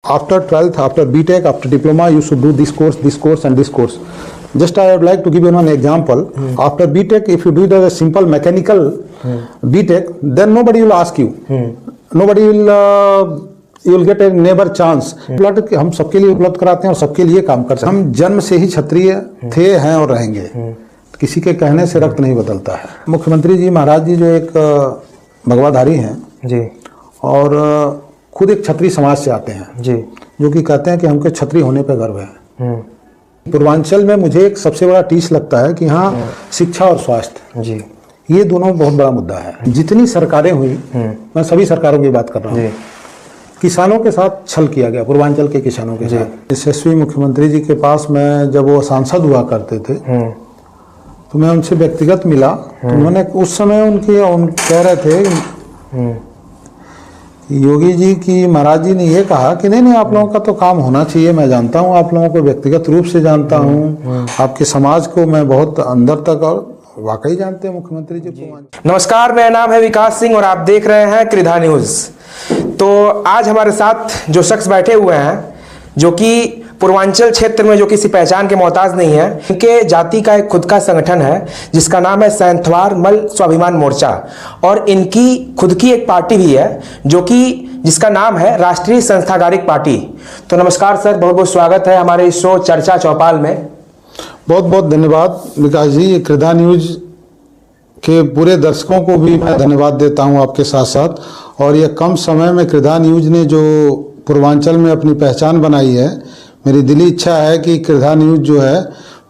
After 12th, after BTech, after diploma, you should do this course, and this course. Just I would like to give you one example. After BTech, if you do the simple mechanical BTech, then nobody will ask you. Nobody will, you will get a never chance. उपलब्ध हम सबके लिए उपलब्ध कराते हैं और सबके लिए काम करते हैं. हम जन्म से ही क्षत्रिय थे, हैं और रहेंगे. किसी के कहने से रक्त नहीं बदलता है. मुख्यमंत्री जी महाराज जी जो एक भगवाधारी हैं जी, और खुद एक क्षत्रिय समाज से आते हैं जी, जो कि कहते हैं कि हमको क्षत्रिय होने पर गर्व है. पूर्वांचल में मुझे एक सबसे बड़ा टीस लगता है कि यहाँ शिक्षा और स्वास्थ्य जी, ये दोनों बहुत बड़ा मुद्दा है. जितनी सरकारें हुई, मैं सभी सरकारों की बात कर रहा हूँ, किसानों के साथ छल किया गया. पूर्वांचल के किसानों के साथ. यशस्वी मुख्यमंत्री जी के पास मैं जब वो सांसद हुआ करते थे तो मैं उनसे व्यक्तिगत मिला. तो उन्होंने उस समय कह रहे थे योगी जी की महाराज जी ने ये कहा कि नहीं आप लोगों का तो काम होना चाहिए. मैं जानता हूँ, आप लोगों को व्यक्तिगत रूप से जानता हूँ, आपके समाज को मैं बहुत अंदर तक और वाकई जानते हैं मुख्यमंत्री जी. नमस्कार, मेरा नाम है विकास सिंह और आप देख रहे हैं कृधा न्यूज. तो आज हमारे साथ जो शख्स बैठे हुए हैं, जो कि पूर्वांचल क्षेत्र में जो किसी पहचान के मोहताज नहीं है, इनके जाति का एक खुद का संगठन है जिसका नाम है सैंथवार मल स्वाभिमान मोर्चा, और इनकी खुद की एक पार्टी भी है जो कि जिसका नाम है राष्ट्रीय संस्थागारिक पार्टी. तो नमस्कार सर, बहुत बहुत स्वागत है हमारे इस शो चर्चा चौपाल में. बहुत बहुत धन्यवाद विकास जी. कृधा न्यूज के पूरे दर्शकों को भी मैं धन्यवाद देता हूं आपके साथ साथ. और ये कम समय में कृधा न्यूज ने जो पूर्वांचल में अपनी पहचान बनाई है, मेरी दिली इच्छा है कि कृधा न्यूज जो है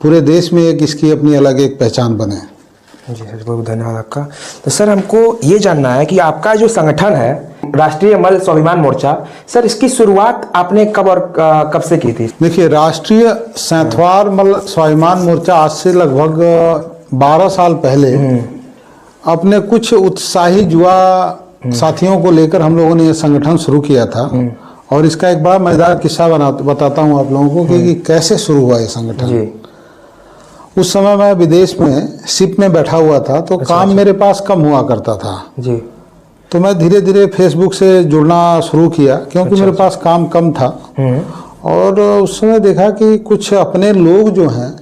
पूरे देश में एक इसकी अपनी अलग एक पहचान बने. जी सर, बहुत धन्यवाद आपका. तो सर, हमको ये जानना है कि आपका जो संगठन है राष्ट्रीय मल स्वाभिमान मोर्चा, सर इसकी शुरुआत आपने कब और कब से की थी? देखिए, राष्ट्रीय सैंथवार मल स्वाभिमान मोर्चा आज से लगभग 12 साल पहले अपने कुछ उत्साही युवा साथियों को लेकर हम लोगों ने ये संगठन शुरू किया था. और इसका एक बड़ा मजेदार किस्सा बताता हूँ आप लोगों को कि कैसे शुरू हुआ ये संगठन. उस समय मैं विदेश में शिप में बैठा हुआ था, तो काम मेरे पास कम हुआ करता था जी. तो मैं धीरे धीरे फेसबुक से जुड़ना शुरू किया, क्योंकि मेरे पास काम कम था. और उस समय देखा कि कुछ अपने लोग जो हैं,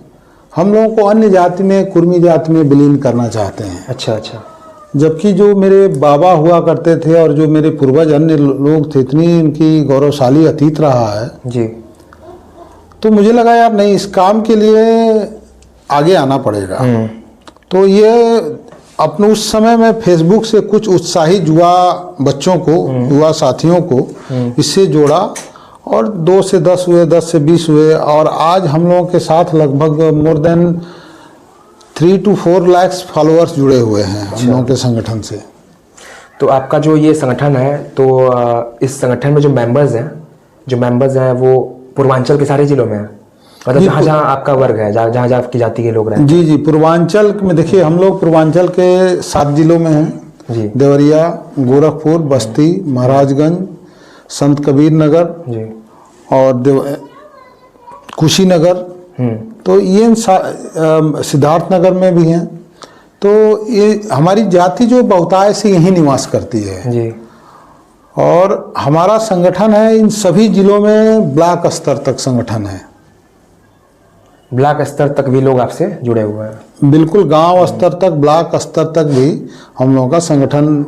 हम लोगों को अन्य जाति में, कुर्मी जाति में विलीन करना चाहते हैं. अच्छा. जबकि जो मेरे बाबा हुआ करते थे और जो मेरे पूर्वज अन्य लोग थे, इतनी इनकी गौरवशाली अतीत रहा है जी. तो मुझे लगा यार नहीं, इस काम के लिए आगे आना पड़ेगा. तो ये अपने उस समय में फेसबुक से कुछ उत्साही युवा बच्चों को, युवा साथियों को इससे जोड़ा, और 2 से 10 हुए, 10 से 20 हुए, और आज हम लोगों के साथ लगभग more than 3 to 4 lakh followers जुड़े हुए हैं हम लोगों के संगठन से. तो आपका जो ये संगठन है, तो इस संगठन में जो मेंबर्स हैं वो पूर्वांचल के सारे जिलों में हैं, मतलब जहाँ आपका वर्ग है, जहाँ आपकी जाति के लोग रहते हैं? जी. पूर्वांचल में देखिए, हम लोग पूर्वांचल के 7 जिलों में हैं जी. देवरिया, गोरखपुर, बस्ती, महाराजगंज, संत कबीर नगर जी, और कुशीनगर. तो ये सिद्धार्थनगर में भी हैं. तो ये हमारी जाति जो बहुतायत से यहीं निवास करती है जी. और हमारा संगठन है इन सभी जिलों में ब्लॉक स्तर तक संगठन है. ब्लॉक स्तर तक भी लोग आपसे जुड़े हुए हैं? बिल्कुल, गांव स्तर तक, ब्लॉक स्तर तक भी हम लोगों का संगठन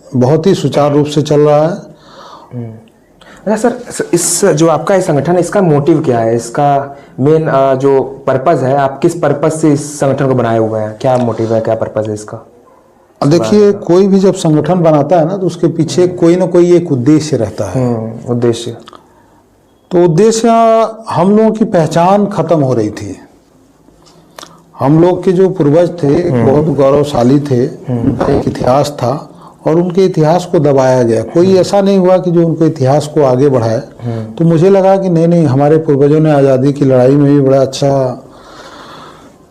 बहुत ही सुचारू रूप से चल रहा है. अच्छा सर, इस जो आपका ये संगठन है, इसका मोटिव क्या है? इसका मेन जो पर्पस है, आप किस पर्पस से इस संगठन को बनाए हुए हैं? क्या मोटिव है, क्या पर्पस है इसका? देखिए, कोई भी जब संगठन बनाता है ना, तो उसके पीछे कोई ना कोई एक उद्देश्य रहता है. उद्देश्य, तो उद्देश्य, हम लोगों की पहचान खत्म हो रही थी. हम लोग के जो पूर्वज थे बहुत गौरवशाली थे, एक इतिहास था, और उनके इतिहास को दबाया गया. कोई ऐसा नहीं हुआ कि जो उनके इतिहास को आगे बढ़ाए. तो मुझे लगा कि नहीं, हमारे पूर्वजों ने आज़ादी की लड़ाई में भी बड़ा अच्छा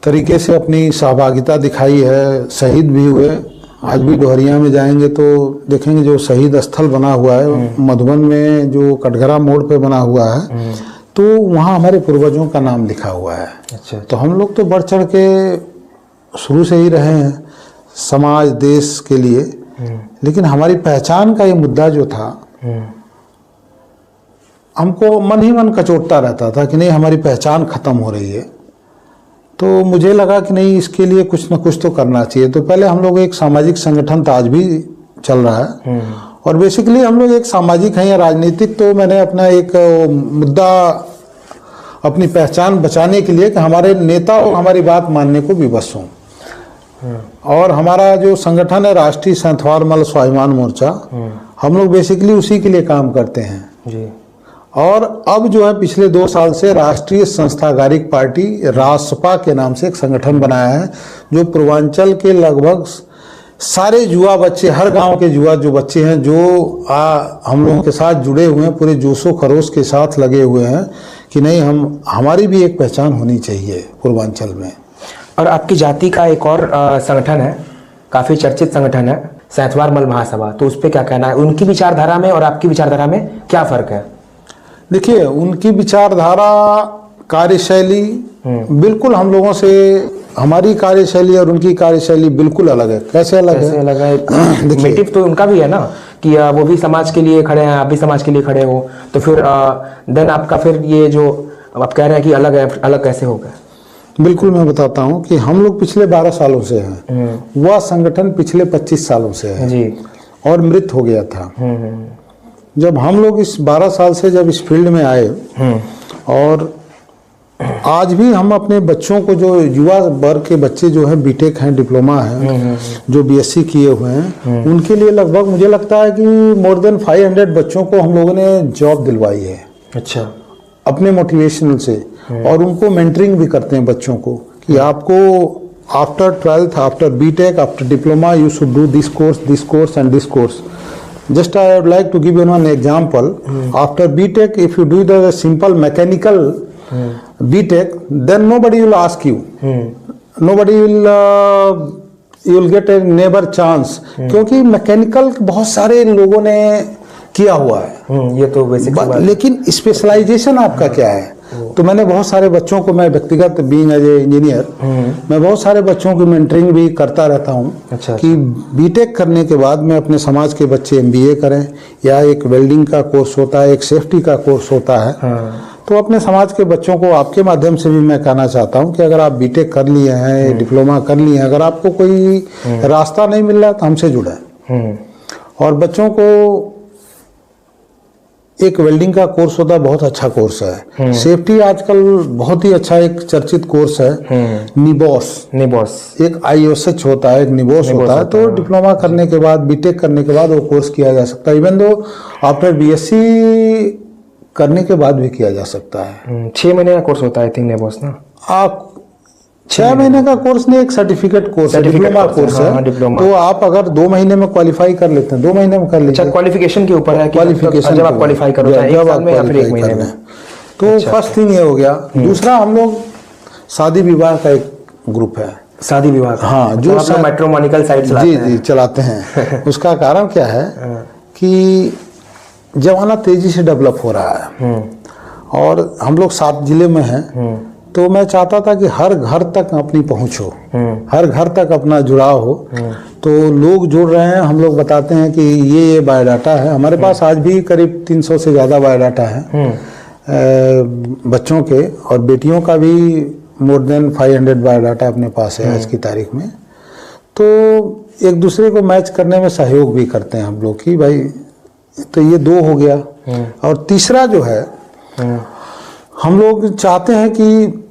तरीके से अपनी सहभागिता दिखाई है, शहीद भी हुए. आज भी डोहरिया में जाएंगे तो देखेंगे जो शहीद स्थल बना हुआ है मधुबन में, जो कटघरा मोड़ पे बना हुआ है, तो वहाँ हमारे पूर्वजों का नाम लिखा हुआ है. अच्छा. तो हम लोग तो बढ़ चढ़ के शुरू से ही रहे हैं समाज, देश के लिए. लेकिन हमारी पहचान का ये मुद्दा जो था, हमको मन ही मन कचोटता रहता था कि नहीं हमारी पहचान खत्म हो रही है। तो मुझे लगा कि नहीं इसके लिए कुछ ना कुछ तो करना चाहिए। तो पहले हम लोग एक सामाजिक संगठन था, आज भी चल रहा है, और बेसिकली हम लोग एक सामाजिक हैं या राजनीतिक। तो मैंने अपना एक मुद्दा अपनी पहचान बचाने के लिए कि हमारे नेता और हमारी बात मानने को विवश हों। और हमारा जो संगठन है राष्ट्रीय सैंथवार मल्ल स्वाभिमान मोर्चा, हम लोग बेसिकली उसी के लिए काम करते हैं जी। और अब जो है पिछले 2 साल से राष्ट्रीय संस्थागारिक पार्टी रासपा के नाम से एक संगठन बनाया है, जो पूर्वांचल के लगभग सारे युवा बच्चे, हर गांव के युवा जो बच्चे हैं जो हम लोगों के साथ जुड़े हुए हैं, पूरे जोशो खरोश के साथ लगे हुए हैं कि नहीं हमारी भी एक पहचान होनी चाहिए पूर्वांचल में। और आपकी जाति का एक और संगठन है, काफ़ी चर्चित संगठन है, सैंथवार मल्ल महासभा, तो उस पर क्या कहना है? उनकी विचारधारा में और आपकी विचारधारा में क्या फ़र्क है? देखिए, उनकी विचारधारा, कार्यशैली बिल्कुल हम लोगों से, हमारी कार्यशैली और उनकी कार्यशैली बिल्कुल अलग है। कैसे अलग है? मोटिव तो उनका भी है ना कि वो भी समाज के लिए खड़े हैं, आप भी समाज के लिए खड़े हो, तो फिर देन आपका फिर ये जो आप कह रहे हैं कि अलग है, अलग कैसे होगा? बिल्कुल, मैं बताता हूँ कि हम लोग पिछले 12 सालों से हैं, वह संगठन पिछले 25 सालों से है जी, और मृत हो गया था। जब हम लोग इस 12 साल से जब इस फील्ड में आए, और आज भी हम अपने बच्चों को, जो युवा वर्ग के बच्चे जो हैं, बीटेक हैं, डिप्लोमा हैं, जो बीएससी किए हुए हैं, उनके लिए लगभग मुझे लगता है कि मोर देन 500 बच्चों को हम लोगों ने जॉब दिलवाई है। अच्छा। अपने मोटिवेशनल से, और उनको मेंटरिंग भी करते हैं बच्चों को कि आपको after 12th, after BTech, after diploma you should do this course and this course. Just I would like to give you one example. After BTech, if you do the simple mechanical BTech, then nobody will ask you. Nobody will you will get a never chance. क्योंकि mechanical बहुत सारे लोगों ने किया हुआ है, ये तो बेसिक, लेकिन स्पेशलाइजेशन आपका क्या है? तो मैंने बहुत सारे बच्चों को, मैं व्यक्तिगत बीइंग एज ए इंजीनियर, मैं बहुत सारे बच्चों की मेंटरिंग भी करता रहता हूँ। अच्छा। कि बीटेक करने के बाद में अपने समाज के बच्चे एमबीए करें, या एक वेल्डिंग का कोर्स होता है, एक सेफ्टी का कोर्स होता है। तो अपने समाज के बच्चों को आपके माध्यम से भी मैं कहना चाहता हूँ कि अगर आप बीटेक कर लिए हैं, डिप्लोमा कर लिए हैं, अगर आपको कोई रास्ता नहीं मिल रहा तो हमसे जुड़े। और बच्चों को एक वेल्डिंग का कोर्स होता है, बहुत अच्छा कोर्स है। सेफ्टी आजकल बहुत ही अच्छा एक चर्चित कोर्स है, निबॉस एक आईओएसएच होता है, एक निबॉस होता है। तो डिप्लोमा करने के बाद, बीटेक करने के बाद वो कोर्स किया जा सकता है। इवन दो आफ्टर बीएससी करने के बाद भी किया जा सकता है। 6 महीने का कोर्स होता है, आई थिंक निबॉस ना। आप 6 महीने का कोर्स नहीं, एक सर्टिफिकेट कोर्स है, डिप्लोमा कोर्स है। तो आप अगर 2 महीने में क्वालिफाई कर लेते हैं, 2 महीने में कर लीजिए। अच्छा, क्वालिफिकेशन के ऊपर है, क्वालिफिकेशन जब आप क्वालिफाई करो, एक साल में या फिर 1 महीने में। तो फर्स्ट थिंग ये हो गया। दूसरा, हम लोग शादी विवाह का एक ग्रुप है। शादी विवाह, हाँ, जो मैट्रिमोनिकल साइट चलाते हैं। जी चलाते हैं। उसका कारण क्या है कि जमाना तेजी से डेवलप हो रहा है, और हम लोग 7 जिले में हैं। तो मैं चाहता था कि हर घर तक अपनी पहुंच हो, हर घर तक अपना जुड़ाव हो। तो लोग जुड़ रहे हैं, हम लोग बताते हैं कि ये बायोडाटा है हमारे पास। आज भी करीब 300 से ज़्यादा बायोडाटा है बच्चों के, और बेटियों का भी मोर देन 500 बायोडाटा अपने पास है आज की तारीख में। तो एक दूसरे को मैच करने में सहयोग भी करते हैं हम लोग कि भाई, तो ये 2 हो गया। और तीसरा जो है, हम लोग चाहते हैं कि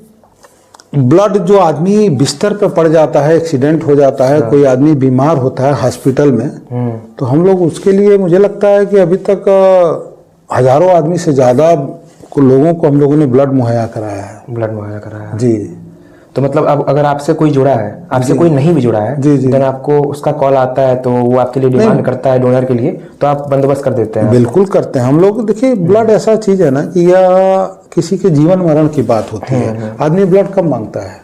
ब्लड, जो आदमी बिस्तर पे पड़ जाता है, एक्सीडेंट हो जाता है, कोई आदमी बीमार होता है हॉस्पिटल में, तो हम लोग उसके लिए, मुझे लगता है कि अभी तक हजारों आदमी से ज़्यादा लोगों को हम लोगों ने ब्लड मुहैया कराया है। जी। तो मतलब अब अगर आपसे कोई जुड़ा है, आपसे कोई नहीं भी जुड़ा है, जी, देन आपको उसका कॉल आता है, तो वो आपके लिए डिमांड करता है डोनर के लिए, तो आप बंदोबस्त कर देते हैं? बिल्कुल करते हैं हम लोग। देखिए, ब्लड ऐसा चीज है ना कि यह किसी के जीवन मरण की बात होती है। आदमी ब्लड कब मांगता है?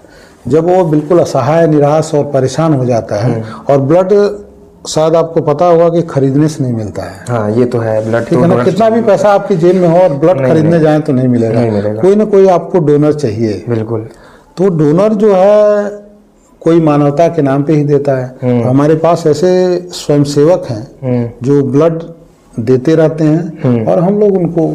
जब वो बिल्कुल असहाय, निराश और परेशान हो जाता है। और ब्लड, शायद आपको पता होगा कि खरीदने से नहीं मिलता है। हाँ, ये तो है। ब्लड, ठीक है ना, कितना भी पैसा आपकी जेब में हो और ब्लड खरीदने जाए तो नहीं मिलेगा। कोई ना कोई आपको डोनर चाहिए। बिल्कुल। तो डोनर जो है कोई मानवता के नाम पे ही देता है। हमारे पास ऐसे स्वयंसेवक हैं जो ब्लड देते रहते हैं, और हम लोग उनको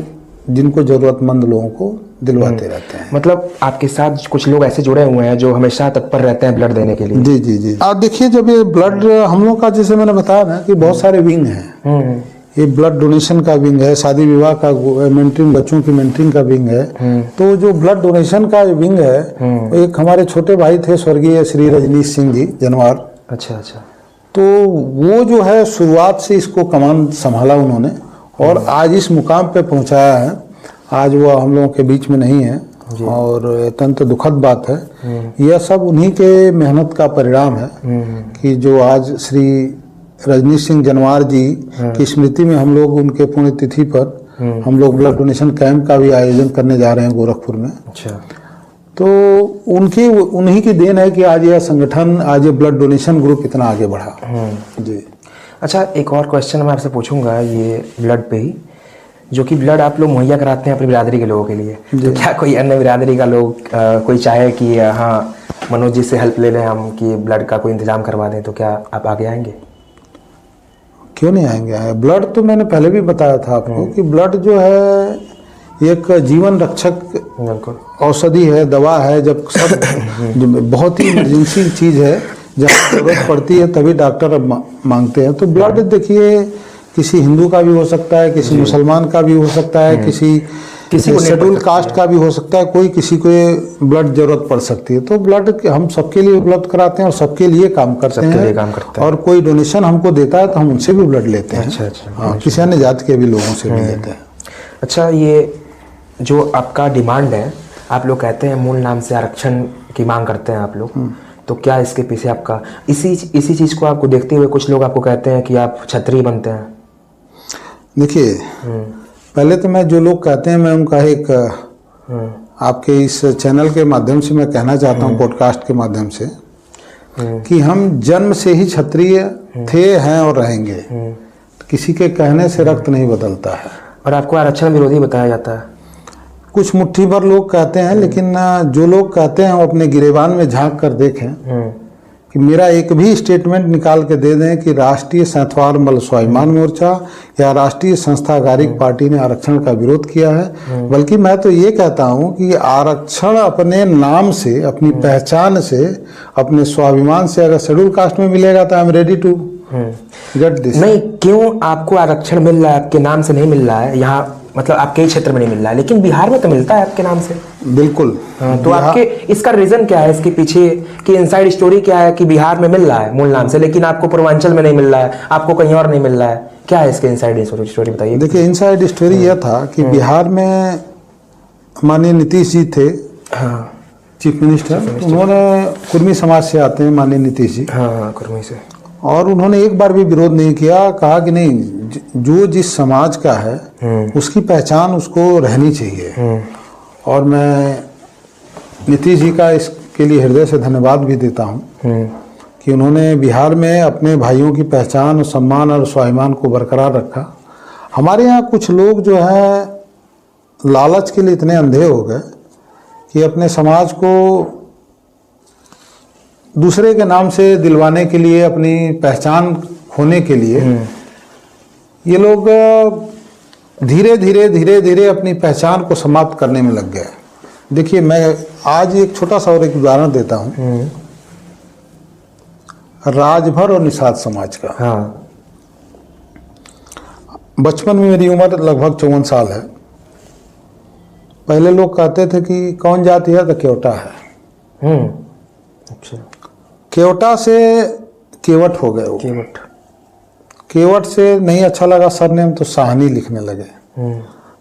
जिनको ज़रूरतमंद लोगों को दिलवाते रहते हैं। मतलब आपके साथ कुछ लोग ऐसे जुड़े हुए हैं जो हमेशा तत्पर रहते हैं ब्लड देने के लिए। जी जी जी। आप देखिए, जब ये ब्लड हम लोग का, जैसे मैंने बताया ना कि बहुत सारे विंग हैं। ये ब्लड डोनेशन का विंग है, शादी विवाह का मेंटरिंग, बच्चों की मेंटरिंग का विंग है। तो जो ब्लड डोनेशन का विंग है, एक हमारे छोटे भाई थे स्वर्गीय श्री रजनीश सिंह जी जनवार। अच्छा अच्छा। तो वो जो है शुरुआत से इसको कमान संभाला उन्होंने और आज इस मुकाम पे पहुंचाया है। आज वो हम लोगों के बीच में नहीं है और अत्यंत दुखद बात है। यह सब उन्हीं के मेहनत का परिणाम है कि जो आज श्री रजनीश सिंह जनवार जी की स्मृति में हम लोग उनके पुण्यतिथि पर हम लोग ब्लड डोनेशन कैंप का भी आयोजन करने जा रहे हैं गोरखपुर में। अच्छा। तो उन्हीं की देन है कि आज यह संगठन, आज ये ब्लड डोनेशन ग्रुप इतना आगे बढ़ा। जी। अच्छा, एक और क्वेश्चन मैं आपसे पूछूंगा ये ब्लड पे ही, जो कि ब्लड आप लोग मुहैया कराते हैं अपनी बिरादरी के लोगों के लिए, तो क्या कोई अन्य बिरादरी का लोग कोई चाहे कि हाँ मनोज जी से हेल्प ले लें हम कि ब्लड का कोई इंतजाम करवा दें, तो क्या आप आगे आएंगे? क्यों नहीं आएंगे? ब्लड तो मैंने पहले भी बताया था आपको कि ब्लड जो है एक जीवन रक्षक औषधि है, दवा है। जब सब बहुत ही इमरजेंसी चीज़ है, जब जरूरत पड़ती है तभी डॉक्टर मांगते हैं। तो ब्लड देखिए किसी हिंदू का भी हो सकता है, किसी मुसलमान का भी हो सकता है, किसी शेड्यूल कास्ट का भी हो सकता है, कोई किसी को ब्लड जरूरत पड़ सकती है। तो ब्लड हम सबके लिए उपलब्ध कराते हैं और सबके लिए काम करते हैं। और कोई डोनेशन हमको देता है तो हम उनसे भी ब्लड लेते हैं। अच्छा अच्छा। हाँ, किसी अन्य जाति के भी लोगों से भी लेते हैं। अच्छा, ये जो आपका डिमांड है, आप लोग कहते हैं मूल नाम से आरक्षण की मांग करते हैं आप लोग, तो क्या इसके पीछे आपका इसी चीज़ को आपको देखते हुए कुछ लोग आपको कहते हैं कि आप क्षत्रिय बनते हैं? देखिए, पहले तो मैं जो लोग कहते हैं मैं उनका एक आपके इस चैनल के माध्यम से मैं कहना चाहता हूँ, पॉडकास्ट के माध्यम से, कि हम जन्म से ही क्षत्रिय थे, हैं और रहेंगे। किसी के कहने से रक्त नहीं बदलता है। और आपको आरक्षण विरोधी बताया जाता है? कुछ मुट्ठी भर लोग कहते हैं, लेकिन जो लोग कहते हैं वो अपने गिरेबान में झांक कर देखें कि मेरा एक भी स्टेटमेंट निकाल के दे दें कि राष्ट्रीय सैंथवार मल स्वाभिमान मोर्चा या राष्ट्रीय संस्थागारिक पार्टी ने आरक्षण का विरोध किया है। बल्कि मैं तो ये कहता हूं कि आरक्षण अपने नाम से, अपनी पहचान से, अपने स्वाभिमान से अगर शेड्यूल कास्ट में मिलेगा तो I am ready to get this. नहीं, क्यों आपको आरक्षण मिल रहा है? आपके नाम से नहीं मिल रहा है यहाँ, मतलब आपके ही क्षेत्र में नहीं मिल रहा है, लेकिन बिहार में तो मिलता है आपके नाम से। बिल्कुल। तो आपके इसका रीजन क्या है? इसके पीछे की इनसाइड स्टोरी क्या है कि बिहार में मिल रहा है मूल नाम से, लेकिन आपको पूर्वांचल में नहीं मिल रहा है, आपको कहीं और नहीं मिल रहा है? क्या है इसके इनसाइड स्टोरी बताइए। देखिए, इनसाइड स्टोरी यह था कि बिहार में माननीय नीतीश जी थे, चीफ मिनिस्टर। उन्होंने कुर्मी समाज से आते हैं माननीय नीतीश जी। हाँ, कुर्मी से। और उन्होंने एक बार भी विरोध नहीं किया, कहा कि नहीं, जो जिस समाज का है उसकी पहचान उसको रहनी चाहिए। और मैं नीतीश जी का इसके लिए हृदय से धन्यवाद भी देता हूँ कि उन्होंने बिहार में अपने भाइयों की पहचान और सम्मान और स्वाभिमान को बरकरार रखा। हमारे यहाँ कुछ लोग जो है लालच के लिए इतने अंधे हो गए कि अपने समाज को दूसरे के नाम से दिलवाने के लिए, अपनी पहचान खोने के लिए ये लोग धीरे धीरे अपनी पहचान को समाप्त करने में लग गए। देखिए, मैं आज एक छोटा सा और एक उदाहरण देता हूँ, राजभर और निषाद समाज का। हाँ। बचपन में मेरी उम्र लगभग 54 साल है। पहले लोग कहते थे कि कौन जाति है, तो केवटा है। अच्छा। केवटा से केवट हो गए वो। केवट से नहीं अच्छा लगा सरनेम, तो साहनी लिखने लगे।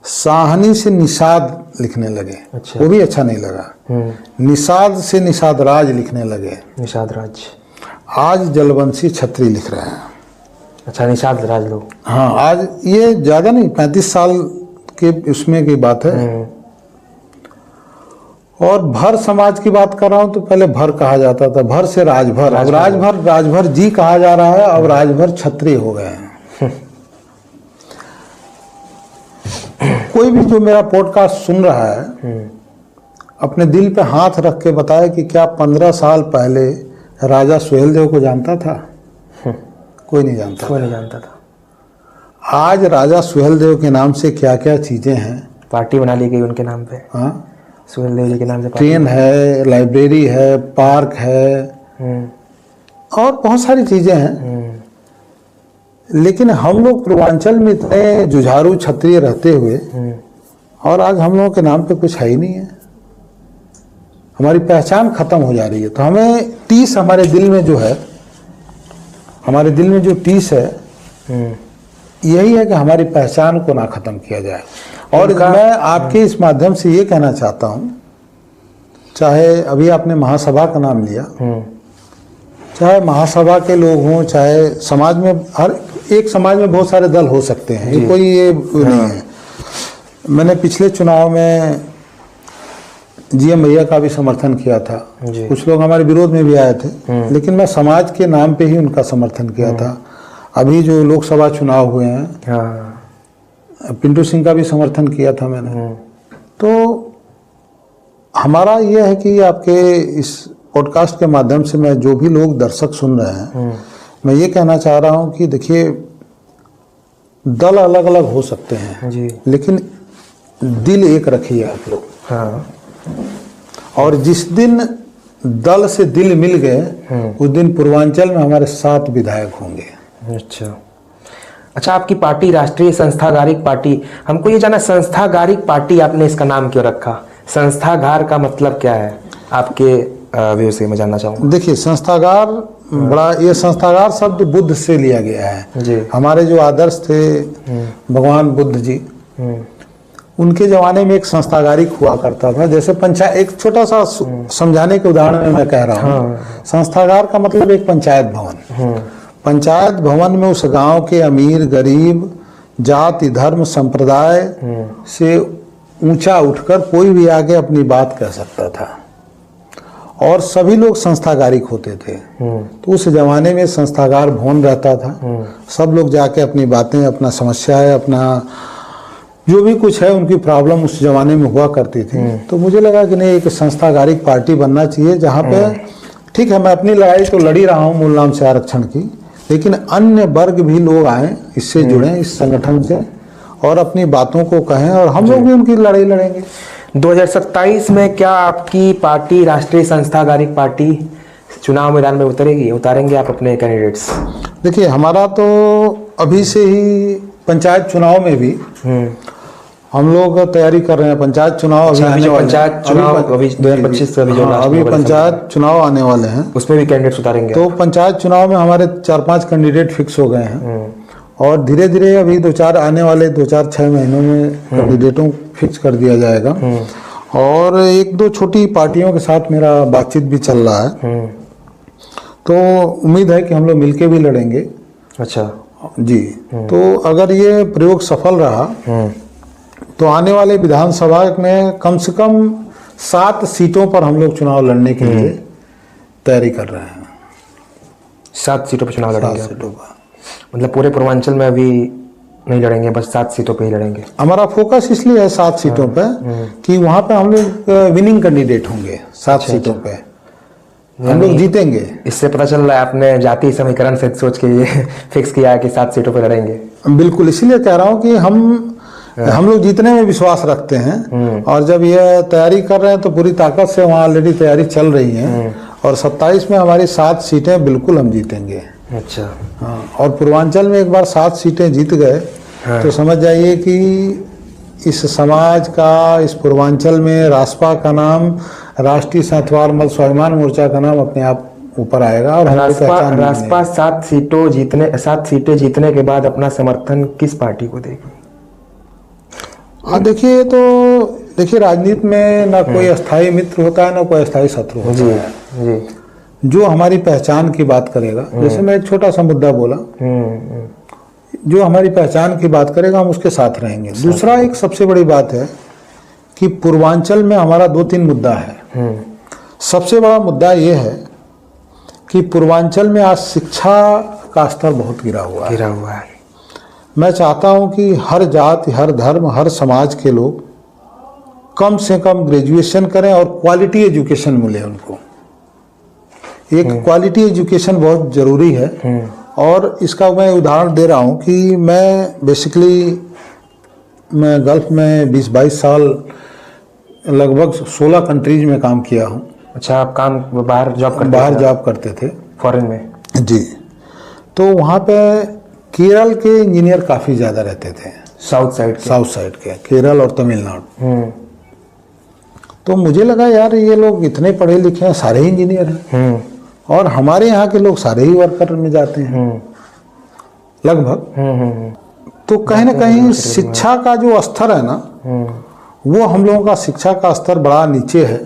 साहनी से निषाद लिखने लगे। अच्छा। वो भी अच्छा नहीं लगा। निषाद से निषाद राज लिखने लगे। निषाद राज। आज जलवंशी छत्री लिख रहे हैं। अच्छा, निषाद राज लोग। हाँ, आज ये ज्यादा नहीं, 35 साल के उसमें की बात है। और भर समाज की बात कर रहा हूं तो पहले भर कहा जाता था, भर से राजभर, अब राजभर जी कहा जा रहा है। अब राजभर छत्री हो गए हैं। कोई भी जो मेरा पॉडकास्ट सुन रहा है अपने दिल पे हाथ रख के बताए कि क्या 15 साल पहले राजा सुहेलदेव को जानता था? कोई नहीं जानता। कोई नहीं जानता था। आज राजा सुहेलदेव के नाम से क्या क्या चीजें हैं पार्टी बना ली गई उनके नाम पे, हाँ, सुहेल देव जी के नाम से पार्टी। ट्रेन है, लाइब्रेरी है, पार्क है हम्म, और बहुत सारी चीजें हैं। लेकिन हम लोग पूर्वांचल में इतने जुझारू क्षत्रिय रहते हुए और आज हम लोगों के नाम पे कुछ है ही नहीं है, हमारी पहचान खत्म हो जा रही है। तो हमें टीस हमारे दिल में जो है, हमारे दिल में जो टीस है यही है कि हमारी पहचान को ना खत्म किया जाए। और मैं आपके इस माध्यम से ये कहना चाहता हूँ, चाहे अभी आपने महासभा का नाम लिया, चाहे महासभा के लोग हों, चाहे समाज में, हर एक समाज में बहुत सारे दल हो सकते हैं, ये कोई ये नहीं है। मैंने पिछले चुनाव में जीएम भैया का भी समर्थन किया था, कुछ लोग हमारे विरोध में भी आए थे, लेकिन मैं समाज के नाम पे ही उनका समर्थन किया था। अभी जो लोकसभा चुनाव हुए हैं, पिंटू सिंह का भी समर्थन किया था मैंने। तो हमारा यह है कि आपके इस पॉडकास्ट के माध्यम से मैं जो भी लोग दर्शक सुन रहे हैं, मैं ये कहना चाह रहा हूं कि देखिए, दल अलग अलग हो सकते हैं जी, लेकिन दिल एक रखिए आप लोग। हाँ, और जिस दिन दल से दिल मिल गए, उस दिन पूर्वांचल में हमारे 7 विधायक होंगे। अच्छा, आपकी पार्टी राष्ट्रीय संस्थागारिक पार्टी, हमको ये जाना, संस्थागारिक पार्टी आपने इसका नाम क्यों रखा? संस्थागार का मतलब क्या है आपके व्यू से मैं जानना चाहूँगा। देखिए, संस्थागार बड़ा, ये संस्थागार शब्द बुद्ध से लिया गया है जी। हमारे जो आदर्श थे भगवान बुद्ध जी, उनके जमाने में एक संस्थागारिक हुआ करता था। जैसे पंचायत, एक छोटा सा समझाने के उदाहरण में मैं कह रहा हूँ, संस्थागार का मतलब एक पंचायत भवन। पंचायत भवन में उस गांव के अमीर गरीब, जाति धर्म संप्रदाय से ऊंचा उठकर कोई भी आगे अपनी बात कह सकता था और सभी लोग संस्थागारिक होते थे। तो उस जमाने में संस्थागार भवन रहता था, सब लोग जाके अपनी बातें, अपना समस्या है, अपना जो भी कुछ है, उनकी प्रॉब्लम उस जमाने में हुआ करती थी। तो मुझे लगा कि नहीं, एक संस्थागारिक पार्टी बनना चाहिए जहाँ पे, ठीक है, मैं अपनी लड़ाई तो लड़ी रहा हूँ मूल नाम से आरक्षण की, लेकिन अन्य वर्ग भी लोग आए, इससे जुड़े इस संगठन से और अपनी बातों को कहें और हम लोग भी उनकी लड़ाई लड़ेंगे। 2027 में क्या आपकी पार्टी राष्ट्रीय संस्थागारिक पार्टी चुनाव मैदान में उतारेंगे आप अपने कैंडिडेट्स? देखिए, हमारा तो अभी से ही पंचायत चुनाव में भी हम लोग तैयारी कर रहे हैं। पंचायत चुनाव अभी जो पंचायत चुनाव अभी 2025 से अभी पंचायत चुनाव आने वाले हैं, उसमें भी कैंडिडेट्स उतारेंगे। तो पंचायत चुनाव में हमारे 4-5 कैंडिडेट फिक्स हो गए हैं और धीरे धीरे अभी 2-4 आने वाले 2-4-6 महीनों में कैंडिडेटों फिक्स कर दिया जाएगा। और 1-2 छोटी पार्टियों के साथ मेरा बातचीत भी चल रहा है, तो उम्मीद है कि हम लोग मिलके भी लड़ेंगे। अच्छा जी, तो अगर ये प्रयोग सफल रहा तो आने वाले विधानसभा में कम से कम 7 सीटों पर हम लोग चुनाव लड़ने के लिए तैयारी कर रहे हैं। 7 सीटों पर चुनाव लड़ेंगे? 7 सीटों पर, मतलब पूरे पूर्वांचल में अभी नहीं लड़ेंगे, बस 7 सीटों पे ही लड़ेंगे? हमारा फोकस इसलिए है 7 सीटों पे कि वहां पे हम लोग विनिंग कैंडिडेट होंगे। 7 सीटों पे हम लोग जीतेंगे। इससे पता चल रहा है आपने जाति समीकरण से सोच के ये फिक्स किया है कि 7 सीटों पे लड़ेंगे। बिल्कुल, इसीलिए कह रहा हूँ कि हम लोग जीतने में विश्वास रखते हैं और जब ये तैयारी कर रहे हैं तो पूरी ताकत से वहाँ ऑलरेडी तैयारी चल रही है और 27 में हमारी 7 सीटें बिल्कुल हम जीतेंगे। अच्छा, हाँ, और पूर्वांचल में एक बार 7 सीटें जीत गए तो समझ जाइए कि इस समाज का, इस पूर्वांचल में रासपा का नाम, राष्ट्रीय सतवार स्वाभिमान मोर्चा का नाम अपने आप ऊपर आएगा। और रासपा 7 सीटें जीतने के बाद अपना समर्थन किस पार्टी को देगी? हाँ, देखिए, तो देखिए, राजनीति में ना कोई अस्थाई मित्र होता है ना कोई अस्थाई शत्रु होता है। जी। जो हमारी पहचान की बात करेगा, जैसे मैं एक छोटा सा मुद्दा बोला, जो हमारी पहचान की बात करेगा हम उसके साथ रहेंगे। दूसरा, एक सबसे बड़ी बात है कि पूर्वांचल में हमारा 2-3 मुद्दा है। सबसे बड़ा मुद्दा ये है कि पूर्वांचल में आज शिक्षा का स्तर बहुत गिरा हुआ है। मैं चाहता हूं कि हर जाति, हर धर्म, हर समाज के लोग कम से कम ग्रेजुएशन करें और क्वालिटी एजुकेशन मिले उनको। एक क्वालिटी एजुकेशन बहुत ज़रूरी है और इसका मैं उदाहरण दे रहा हूं कि मैं बेसिकली मैं गल्फ में 20-22 साल लगभग 16 कंट्रीज में काम किया हूँ। अच्छा, आप काम बाहर जॉब करते बाहर जॉब करते थे फॉरेन में? जी। तो वहाँ पे केरल के इंजीनियर काफ़ी ज़्यादा रहते थे, साउथ साइड के केरल और तमिलनाडु। तो मुझे लगा यार ये लोग इतने पढ़े लिखे हैं, सारे ही इंजीनियर हैं, और हमारे यहाँ के लोग सारे ही वर्कर में जाते हैं लगभग। तो कहीं ना कहीं शिक्षा का जो स्तर है ना, वो हम लोगों का शिक्षा का स्तर बड़ा नीचे है,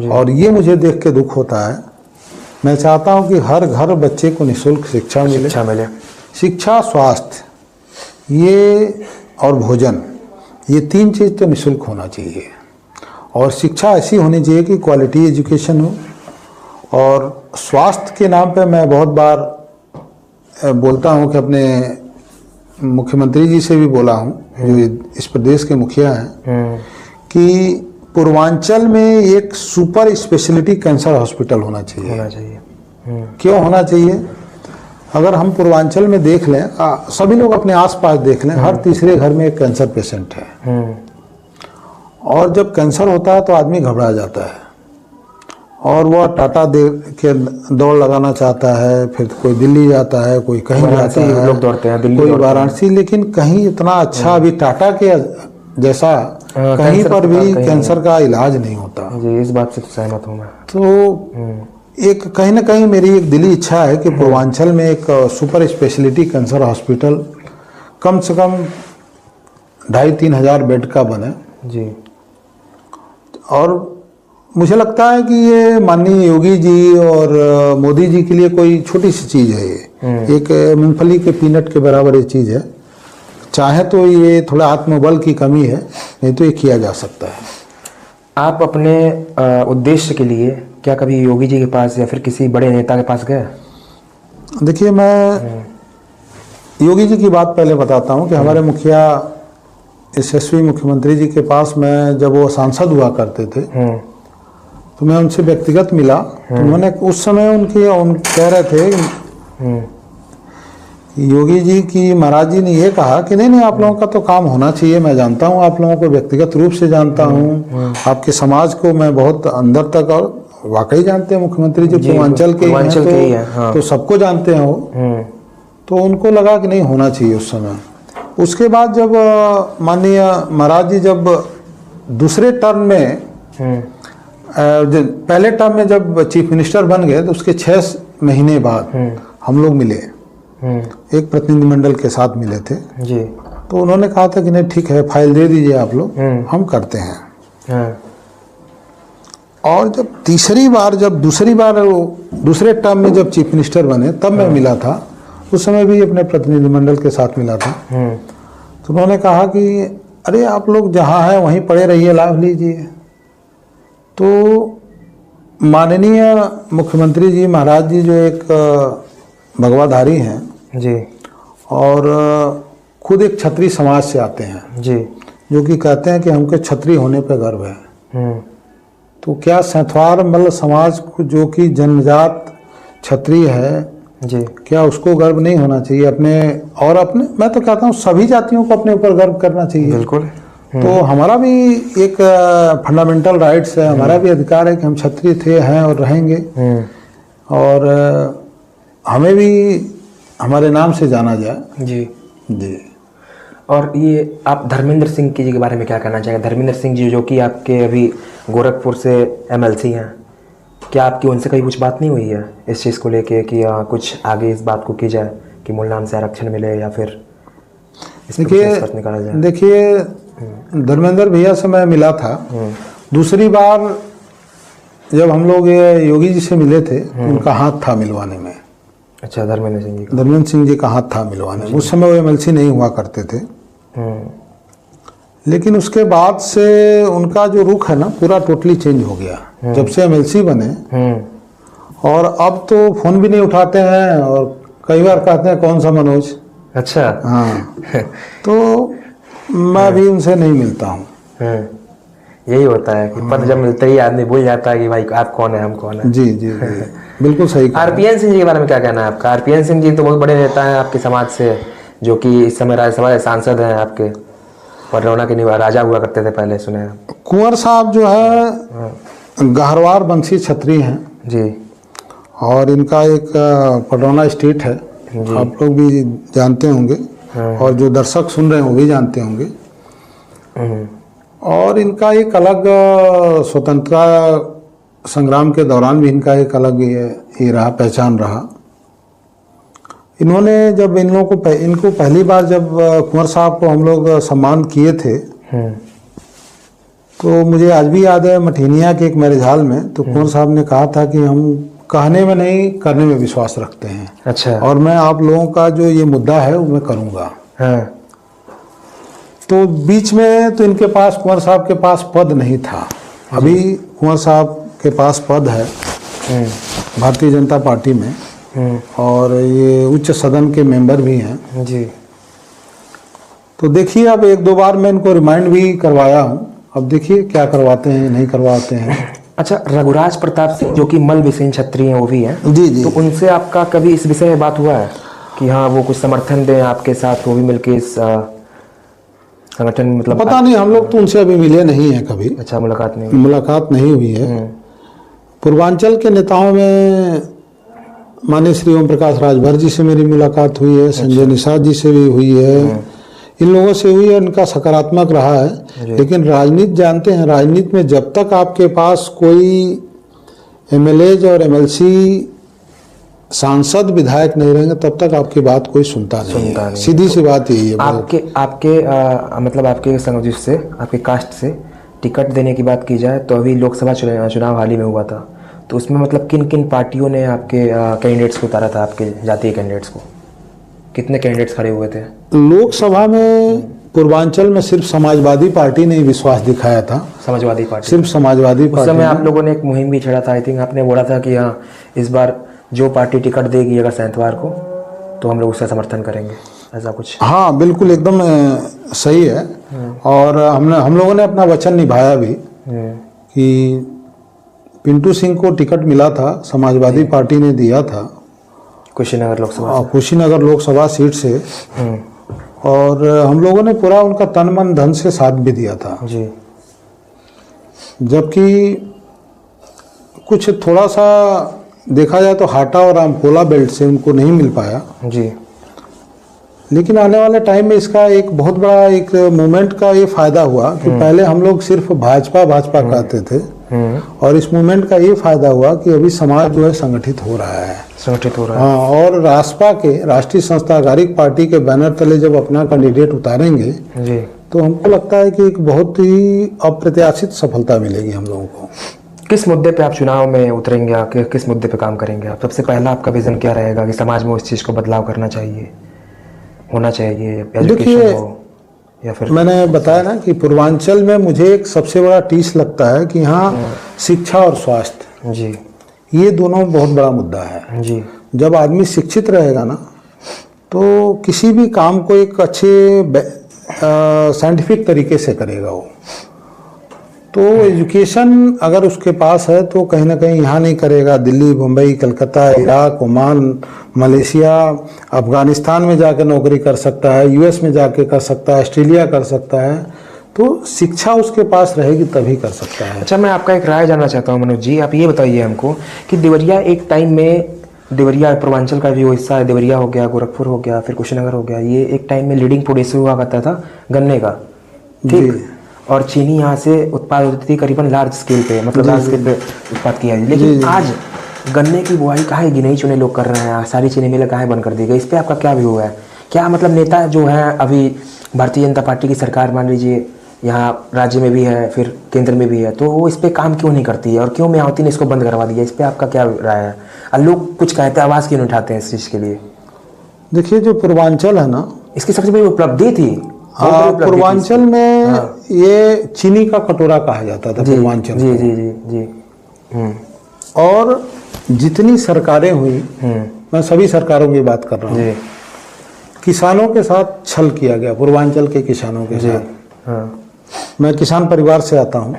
और ये मुझे देख के दुख होता है। मैं चाहता हूँ कि हर घर बच्चे को निःशुल्क शिक्षा मिले। शिक्षा, स्वास्थ्य ये और भोजन, ये 3 चीज़ तो निःशुल्क होना चाहिए। और शिक्षा ऐसी होनी चाहिए कि क्वालिटी एजुकेशन हो। और स्वास्थ्य के नाम पे मैं बहुत बार बोलता हूँ कि अपने मुख्यमंत्री जी से भी बोला हूँ, जो इस प्रदेश के मुखिया हैं, कि पूर्वांचल में एक सुपर स्पेशलिटी कैंसर हॉस्पिटल होना चाहिए। क्यों होना चाहिए? अगर हम पूर्वांचल में देख लें, सभी लोग अपने आसपास देख लें, हर तीसरे घर में एक कैंसर पेशेंट है। और जब कैंसर होता है तो आदमी घबरा जाता है, और वह टाटा दे के दौड़ लगाना चाहता है, फिर कोई दिल्ली जाता है, कोई कहीं जाता है, लोग दौड़ते हैं दिल्ली, कोई वाराणसी। लेकिन कहीं इतना अच्छा अभी टाटा के जैसा कहीं पर भी कैंसर का इलाज नहीं होता। जी, इस बात से तो सहमत हूँ मैं। तो एक कहीं ना कहीं मेरी एक दिली इच्छा है कि पूर्वांचल में एक सुपर स्पेशलिटी कैंसर हॉस्पिटल कम से कम 2,500-3 हज़ार बेड का बने जी। और मुझे लगता है कि ये माननीय योगी जी और मोदी जी के लिए कोई छोटी सी चीज़ है। ये एक मूंगफली के पीनट के बराबर ये चीज़ है। चाहे तो ये थोड़ा आत्मबल की कमी है, नहीं तो ये किया जा सकता है। आप अपने उद्देश्य के लिए क्या कभी योगी जी के पास या फिर किसी बड़े नेता के पास गए? देखिए, मैं योगी जी की बात पहले बताता हूँ कि हमारे मुखिया यशस्वी मुख्यमंत्री जी के पास मैं जब वो सांसद हुआ करते थे, तो मैं उनसे व्यक्तिगत मिला। तो उन्होंने उस समय कह रहे थे योगी जी की महाराज जी ने ये कहा कि नहीं आप लोगों का तो काम होना चाहिए। मैं जानता हूँ, आप लोगों को व्यक्तिगत रूप से जानता हूँ, आपके समाज को मैं बहुत अंदर तक, और वाकई जानते हैं मुख्यमंत्री जी पूर्वांचल के हैं, तो सबको जानते हैं वो। तो उनको लगा कि नहीं होना चाहिए उस समय। उसके बाद जब माननीय महाराज जी जब दूसरे टर्म में, पहले टर्म में जब चीफ मिनिस्टर बन गए, तो उसके 6 महीने बाद हम लोग मिले, एक प्रतिनिधिमंडल के साथ मिले थे जी। तो उन्होंने कहा था कि नहीं ठीक है, फाइल दे दीजिए आप लोग, हम करते हैं। और जब दूसरी बार दूसरे टर्म में जब चीफ मिनिस्टर बने, तब मैं मिला था। उस समय भी अपने प्रतिनिधिमंडल के साथ मिला था। तो उन्होंने कहा कि अरे आप लोग जहाँ हैं वहीं पड़े रहिए, लाभ लीजिए। तो माननीय मुख्यमंत्री जी महाराज जी जो एक भगवाधारी हैं जी, और खुद एक क्षत्रिय समाज से आते हैं जी, जो कि कहते हैं कि हमको क्षत्रिय होने पे गर्व है। तो क्या सैंथवार मल्ल समाज को, जो कि जन्मजात क्षत्रिय है जी, क्या उसको गर्व नहीं होना चाहिए अपने? मैं तो कहता हूँ सभी जातियों को अपने ऊपर गर्व करना चाहिए। बिल्कुल। तो हमारा भी एक फंडामेंटल राइट्स है, हमारा भी अधिकार है कि हम क्षत्रिय थे, हैं और रहेंगे, और हमें भी हमारे नाम से जाना जाए जी जी। और ये आप धर्मेंद्र सिंह जी के बारे में क्या कहना चाहेंगे? धर्मेंद्र सिंह जी जो कि आपके अभी गोरखपुर से MLC हैं, क्या आपकी उनसे कहीं कुछ बात नहीं हुई है इस चीज़ को लेके कि कुछ आगे इस बात को की जाए कि मूल नाम से आरक्षण मिले या फिर निकाला जाए? देखिए, धर्मेंद्र भैया से मैं मिला था। दूसरी बार जब हम लोग योगी जी से मिले थे, उनका हाथ था मिलवाने में। अच्छा, धर्मेंद्र सिंह जी का हाथ था मिलवाने में। उस समय वो MLC नहीं हुआ करते थे। लेकिन उसके बाद से उनका जो रुख है ना, पूरा टोटली चेंज हो गया जब से MLC बने। और अब तो फोन भी नहीं उठाते हैं, और कई बार कहते हैं कौन सा मनोज। अच्छा। हाँ। तो मैं भी उनसे नहीं मिलता हूँ। यही होता है कि पद जब मिलते ही आदमी भूल जाता है कि भाई आप कौन है, हम कौन है। जी जी जी, बिल्कुल सही। RPN सिंह जी के बारे में क्या कहना है आपका? RPN सिंह जी तो बहुत बड़े नेता हैं आपके समाज से, जो कि इस समय राज्यसभा के सांसद हैं आपके। पडरौना के राजा हुआ करते थे पहले, सुने हैं। कुंवर साहब जो है गहरवार वंशी क्षत्रिय हैं जी। और इनका एक पडरौना स्टेट है, आप लोग भी जानते होंगे और जो दर्शक सुन रहे हैं वो भी जानते होंगे। और इनका एक अलग स्वतंत्रता संग्राम के दौरान भी इनका एक अलग ये रहा, पहचान रहा। इन्होंने जब इन लोगों को इनको पहली बार जब कुंवर साहब को हम लोग सम्मान किए थे तो मुझे आज भी याद है मठिनिया के एक मैरिज हॉल में, तो कुंवर साहब ने कहा था कि हम कहने में नहीं करने में विश्वास रखते हैं। अच्छा। और मैं आप लोगों का जो ये मुद्दा है वो मैं करूँगा। हाँ। तो बीच में तो इनके पास कुंवर साहब के पास पद नहीं था। अभी कुंवर साहब के पास पद है भारतीय जनता पार्टी में और ये उच्च सदन के मेंबर भी हैं जी। तो देखिए अब एक दो बार मैं इनको रिमाइंड भी करवाया हूँ, अब देखिए क्या करवाते हैं नहीं करवाते हैं। अच्छा, रघुराज प्रताप सिंह जो कि मल विसेन क्षत्रिय हैं वो भी हैं जी जी। तो उनसे आपका कभी इस विषय में बात हुआ है कि हाँ वो कुछ समर्थन दें आपके साथ, वो भी मिलके इस संगठन में, मतलब पता नहीं, हम लोग तो उनसे अभी मिले नहीं हैं कभी। अच्छा, मुलाकात नहीं? मुलाकात नहीं हुई है। पूर्वांचल के नेताओं में माननीय श्री ओम प्रकाश राजभर जी से मेरी मुलाकात हुई है, संजय निषाद जी से भी हुई है, इन लोगों से हुई है, इनका सकारात्मक रहा है। लेकिन राजनीति जानते हैं, राजनीति में जब तक आपके पास कोई एमएलएज और एमएलसी सांसद विधायक नहीं रहेंगे तब तक आपकी बात कोई सुनता नहीं। सीधी सी बात यही है। मतलब आपके संगठन से, आपके कास्ट से टिकट देने की बात की जाए तो अभी लोकसभा चुनाव हाल ही में हुआ था, तो उसमें मतलब किन किन पार्टियों ने आपके कैंडिडेट्स को उतारा था, आपके जातीय कैंडिडेट्स को? कितने कैंडिडेट्स खड़े हुए थे? लोकसभा में पूर्वांचल में सिर्फ समाजवादी पार्टी ने विश्वास दिखाया था। समाजवादी पार्टी? सिर्फ समाजवादी पार्टी। उस समय आप लोगों ने एक मुहिम भी छेड़ा था, आई थिंक आपने बोला था कि हाँ इस बार जो पार्टी टिकट देगी अगर सैंतवार को तो हम लोग उसका समर्थन करेंगे, ऐसा कुछ? हाँ बिल्कुल, एकदम सही है। और हम लोगों ने अपना वचन निभाया भी कि पिंटू सिंह को टिकट मिला था, समाजवादी पार्टी ने दिया था कुशीनगर लोकसभा सीट से, और हम लोगों ने पूरा उनका तन मन धन से साथ भी दिया था जी। जबकि कुछ थोड़ा सा देखा जाए तो हाटा और रामकोला बेल्ट से उनको नहीं मिल पाया जी। लेकिन आने वाले टाइम में इसका एक बहुत बड़ा एक मूवमेंट का ये फायदा हुआ कि पहले हम लोग सिर्फ भाजपा कहते थे और इस मूवमेंट का ये फायदा हुआ कि अभी समाज जो है संगठित हो रहा है। हाँ, और रासपा के राष्ट्रीय संस्थाकारिक पार्टी के बैनर तले जब अपना कैंडिडेट उतारेंगे जी तो हमको लगता है कि एक बहुत ही अप्रत्याशित सफलता मिलेगी हम लोगों को। किस मुद्दे पे आप चुनाव में उतरेंगे, आप किस मुद्दे पे काम करेंगे आप? सबसे पहला आपका विजन क्या रहेगा कि समाज में उस चीज़ को बदलाव करना चाहिए, होना चाहिए, एजुकेशन हो या फिर? मैंने बताया ना कि पूर्वांचल में मुझे एक सबसे बड़ा टीस लगता है कि यहाँ शिक्षा और स्वास्थ्य जी, ये दोनों बहुत बड़ा मुद्दा है जी। जब आदमी शिक्षित रहेगा ना तो किसी भी काम को एक अच्छे साइंटिफिक तरीके से करेगा वो। तो एजुकेशन अगर उसके पास है तो कहीं ना कहीं यहाँ नहीं करेगा, Delhi, Mumbai, Calcutta, Iraq, Oman, Malaysia, Afghanistan में जाकर नौकरी कर सकता है, यूएस में जाके कर सकता है, ऑस्ट्रेलिया कर सकता है। तो शिक्षा उसके पास रहेगी तभी कर सकता है। अच्छा, मैं आपका एक राय जानना चाहता हूँ मनोज जी, आप ये बताइए हमको कि देवरिया एक टाइम में, देवरिया पूर्वांचल का भी वो हिस्सा है, देवरिया हो गया, गोरखपुर हो गया, फिर कुशीनगर हो गया, ये एक टाइम में लीडिंग प्रोड्यूसर हुआ करता था गन्ने का, ठीक, और चीनी यहाँ से उत्पाद होती थी करीबन लार्ज स्केल पे, मतलब लार्ज स्केल पे उत्पाद किया है। लेकिन आज गन्ने की बुआई कहाँ गिने चुने लोग कर रहे हैं, सारी चीनी मिलें कहाँ बंद कर दी गई, इस पर आपका क्या व्यू है? क्या मतलब नेता जो है अभी भारतीय जनता पार्टी की सरकार मान लीजिए यहाँ राज्य में भी है फिर केंद्र में भी है, तो वो इस पर काम क्यों नहीं करती है और क्यों मायावती ने इसको बंद करवा दिया? इस पर आपका क्या राय है? और लोग कुछ कहते हैं, आवाज़ क्यों नहीं उठाते हैं इस चीज़ के लिए? देखिए, जो पूर्वांचल है ना, इसकी सबसे बड़ी उपलब्धि थी पूर्वांचल में ये चीनी का कटोरा कहा जाता था पूर्वांचल। जी जी जी जी। और जितनी सरकारें हुई, मैं सभी सरकारों की बात कर रहा हूँ, किसानों के साथ छल किया गया, पूर्वांचल के किसानों के साथ। मैं किसान परिवार से आता हूँ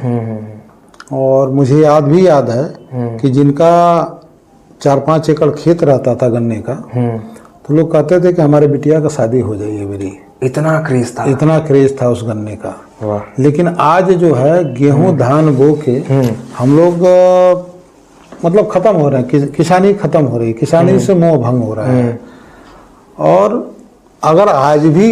और मुझे याद है कि जिनका 4-5 एकड़ खेत रहता था गन्ने का, तो लोग कहते थे कि हमारे बिटिया का शादी हो जाइए मेरी, इतना क्रेज था। इतना क्रेज था उस गन्ने का। वाह। लेकिन आज जो है गेहूं धान बो के हम लोग मतलब खत्म हो रहे हैं, किसानी खत्म हो रही है, किसानी से मोह भंग हो रहा है। और अगर आज भी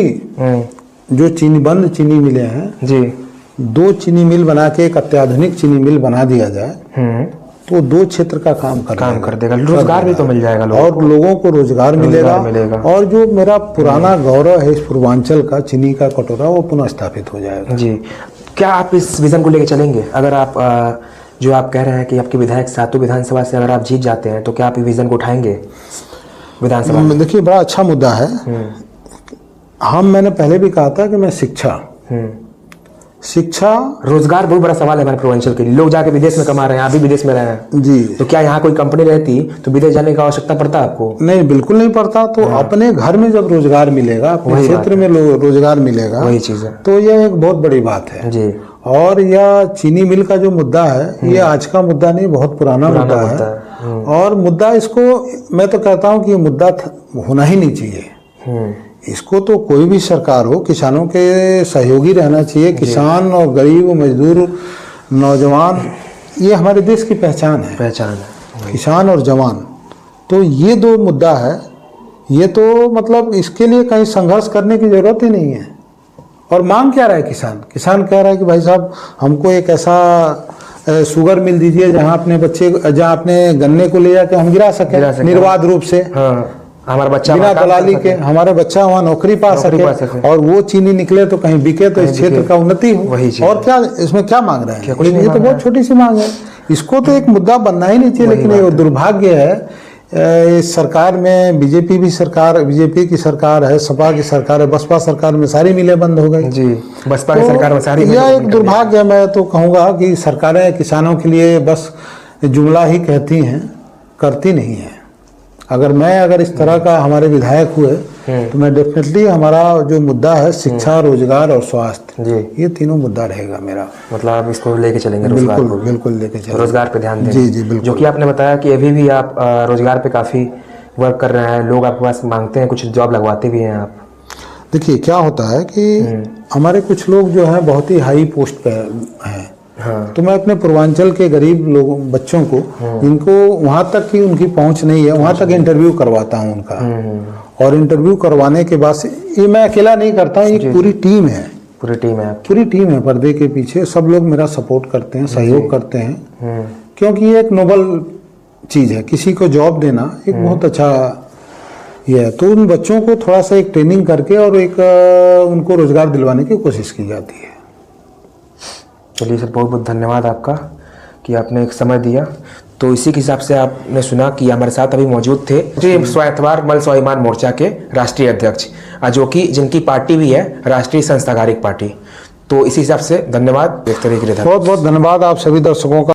जो बंद चीनी मिले हैं जी, 2 चीनी मिल बना के एक अत्याधुनिक चीनी मिल बना दिया जाए तो 2 क्षेत्र का काम कर देगा, रोजगार भी तो मिल जाएगा और लोगों को रोजगार मिलेगा। और जो मेरा पुराना गौरव है इस पूर्वांचल का, चीनी का कटोरा, वो पुनः स्थापित हो जाएगा। जी। क्या आप इस विजन को लेकर चलेंगे? अगर आप जो आप कह रहे हैं कि आपके विधायक सातों विधानसभा से अगर आप जीत जाते हैं तो क्या आप इस विजन को उठाएंगे विधानसभा में? देखिए, बड़ा अच्छा मुद्दा है। मैंने पहले भी कहा था कि मैं शिक्षा रोजगार बहुत बड़ा सवाल है हमारे पूर्वांचल के लिए। लोग जाके विदेश में कमा रहे हैं, आप भी विदेश में रहे हैं जी। तो क्या यहाँ कोई कंपनी रहती तो विदेश जाने की आवश्यकता पड़ता आपको? नहीं, बिल्कुल नहीं पड़ता। तो अपने घर में जब रोजगार मिलेगा, अपने क्षेत्र में रोजगार मिलेगा, वही चीज है। तो यह एक बहुत बड़ी बात है जी। और यह चीनी मिल का जो मुद्दा है ये आज का मुद्दा नहीं, बहुत पुराना मुद्दा है। और मुद्दा इसको मैं तो कहता हूँ कि ये मुद्दा होना ही नहीं चाहिए। इसको तो कोई भी सरकार हो, किसानों के सहयोगी रहना चाहिए। किसान और गरीब, मजदूर, नौजवान, ये हमारे देश की पहचान है। किसान और जवान, तो ये 2 मुद्दा है। ये तो मतलब इसके लिए कहीं संघर्ष करने की जरूरत ही नहीं है। और मांग क्या रहा है किसान कह रहा है कि भाई साहब हमको एक ऐसा शुगर मिल दीजिए जहाँ अपने गन्ने को ले जाके हम गिरा सके निर्बाध रूप से। हमारा बच्चा बिना दलाली के, हमारे बच्चा वहाँ नौकरी पा सके और वो चीनी निकले तो कहीं बिके तो इस क्षेत्र का उन्नति हो। और क्या इसमें क्या मांग रहे हैं? ये तो बहुत छोटी सी मांग है। इसको तो एक मुद्दा बनना ही नहीं चाहिए। लेकिन ये दुर्भाग्य है इस सरकार में, बीजेपी की सरकार है, सपा की सरकार है, बसपा सरकार में सारी मिलें बंद हो गई जी। बसपा की सरकार में सारी, यह एक दुर्भाग्य है। मैं तो कहूँगा कि सरकारें किसानों के लिए बस जुमला ही कहती हैं, करती नहीं है। अगर इस तरह का हमारे विधायक हुए तो मैं डेफिनेटली हमारा जो मुद्दा है शिक्षा, रोजगार और स्वास्थ्य, ये तीनों मुद्दा रहेगा मेरा। मतलब आप इसको लेके चलेंगे? बिल्कुल लेके चलेंगे। रोजगार पे ध्यान दें। जी बिल्कुल। जो कि आपने बताया कि अभी भी आप रोजगार पे काफी वर्क कर रहे हैं, लोग आपके पास मांगते हैं, कुछ जॉब लगवाते भी हैं आप। देखिए क्या होता है कि हमारे कुछ लोग जो है बहुत ही हाई पोस्ट पे हैं। तो मैं अपने पूर्वांचल के गरीब लोगों, बच्चों को, जिनको वहाँ तक की उनकी पहुँच नहीं है, वहाँ तक इंटरव्यू करवाता हूँ उनका। और इंटरव्यू करवाने के बाद से, ये मैं अकेला नहीं करता हूँ, ये पूरी टीम है। पूरी टीम है पर्दे के पीछे। सब लोग मेरा सपोर्ट करते हैं, सहयोग करते हैं, क्योंकि ये एक नोबल चीज़ है। किसी को जॉब देना एक बहुत अच्छा ये है। तो उन बच्चों को थोड़ा सा एक ट्रेनिंग करके और एक उनको रोजगार दिलवाने की कोशिश की जाती है। चलिए सर, बहुत बहुत धन्यवाद आपका कि आपने एक समय दिया। तो इसी के हिसाब से आपने सुना कि हमारे साथ अभी मौजूद थे स्वायत्तवाद मल स्वाभिमान मोर्चा के राष्ट्रीय अध्यक्ष, जो कि जिनकी पार्टी भी है राष्ट्रीय संस्थागारिक पार्टी। तो इसी हिसाब से धन्यवाद व्यक्त करने के लिए। बहुत बहुत धन्यवाद आप सभी दर्शकों का।